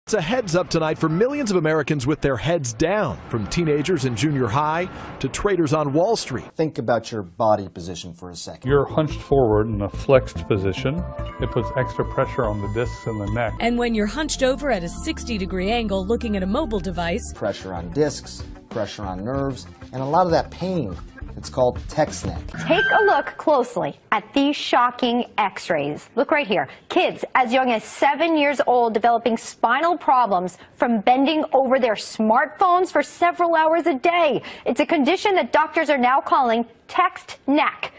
It's a heads up tonight for millions of Americans with their heads down, from teenagers in junior high to traders on Wall Street. Think about your body position for a second. You're hunched forward in a flexed position. It puts extra pressure on the discs in the neck. And when you're hunched over at a 60-degree angle looking at a mobile device, Pressure on discs, pressure on nerves, and a lot of that pain. It's called text neck. Take a look closely at these shocking x-rays. Look right here. Kids as young as 7 years old developing spinal problems from bending over their smartphones for several hours a day. It's a condition that doctors are now calling text neck.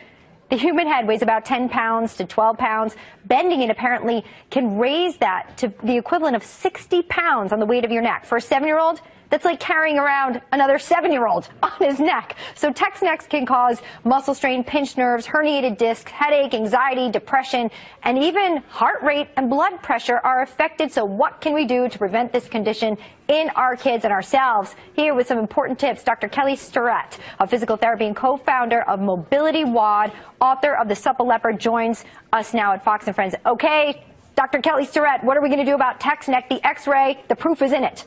The human head weighs about 10 pounds to 12 pounds. Bending it apparently can raise that to the equivalent of 60 pounds on the weight of your neck. For a 7-year-old, that's like carrying around another 7-year-old on his neck. So text necks can cause muscle strain, pinched nerves, herniated discs, headache, anxiety, depression, and even heart rate and blood pressure are affected. So what can we do to prevent this condition in our kids and ourselves? Here with some important tips, Dr. Kelly Starrett, a physical therapy and co-founder of Mobility WOD, author of The Supple Leopard, joins us now at Fox & Friends. Okay, Dr. Kelly Starrett, what are we going to do about text neck? The x-ray, the proof is in it.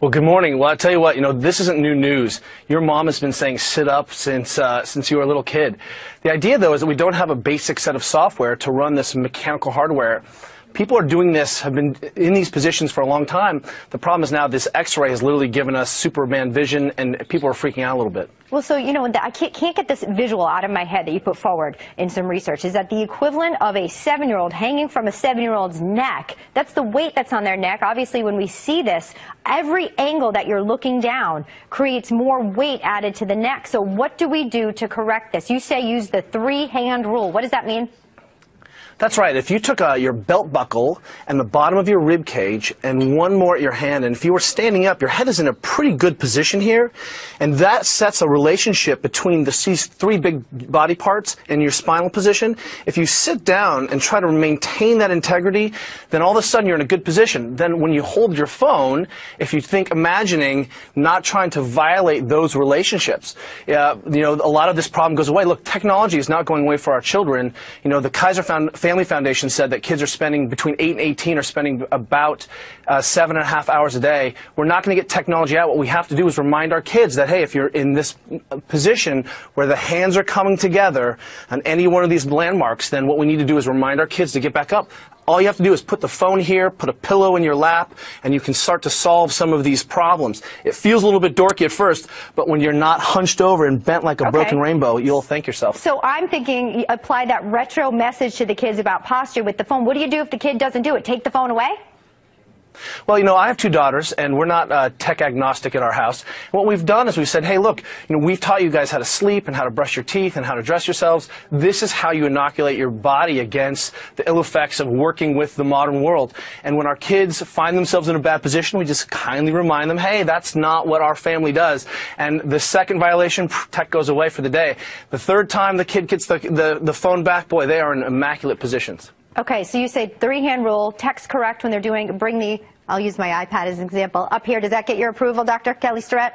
Well, good morning. Well, I'll tell you what, this isn't new news. Your mom has been saying sit up since you were a little kid. The idea, though, is that we don't have a basic set of software to run this mechanical hardware. People are doing this, have been in these positions for a long time. The problem is now this x-ray has literally given us Superman vision, and people are freaking out a little bit. Well, so, I can't get this visual out of my head that you put forward in some research. Is that the equivalent of a 7-year-old hanging from a 7-year-old's neck? That's the weight that's on their neck. Obviously, when we see this, every angle that you're looking down creates more weight added to the neck. So what do we do to correct this? You say use the 3-hand rule. What does that mean? That's right. If you took your belt buckle and the bottom of your rib cage and one more at your hand, and if you were standing up, your head is in a pretty good position here, and that sets a relationship between these 3 big body parts and your spinal position. If you sit down and try to maintain that integrity, then all of a sudden you're in a good position. Then when you hold your phone, if you think imagining not trying to violate those relationships, a lot of this problem goes away. Look, technology is not going away for our children. The Kaiser Family Foundation said that kids are spending between 8 and 18 are spending about 7.5 hours a day. We're not going to get technology out. What we have to do is remind our kids that, hey, if you're in this position where the hands are coming together on any one of these landmarks, then what we need to do is remind our kids to get back up. All you have to do is put the phone here, put a pillow in your lap, and you can start to solve some of these problems. It feels a little bit dorky at first, but when you're not hunched over and bent like a broken rainbow, you'll thank yourself. So I'm thinking apply that retro message to the kids about posture with the phone. What do you do if the kid doesn't do it? Take the phone away? Well, I have 2 daughters, and we're not tech agnostic at our house. What we've done is we've said, hey, look, we've taught you guys how to sleep and how to brush your teeth and how to dress yourselves. This is how you inoculate your body against the ill effects of working with the modern world. And when our kids find themselves in a bad position, we just kindly remind them, hey, that's not what our family does. And the second violation, tech goes away for the day. The 3rd time the kid gets the phone back, boy, they are in immaculate positions. Okay, so you say 3-hand rule, text correct when they're doing, I'll use my iPad as an example, up here. Does that get your approval, Dr. Kelly Starrett?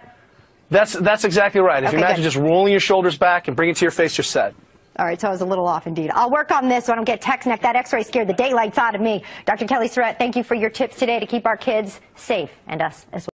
That's exactly right. If you imagine just rolling your shoulders back and bring it to your face, you're set. All right, so I was a little off indeed. I'll work on this so I don't get text neck. That x-ray scared the daylights out of me. Dr. Kelly Starrett, thank you for your tips today to keep our kids safe and us as well.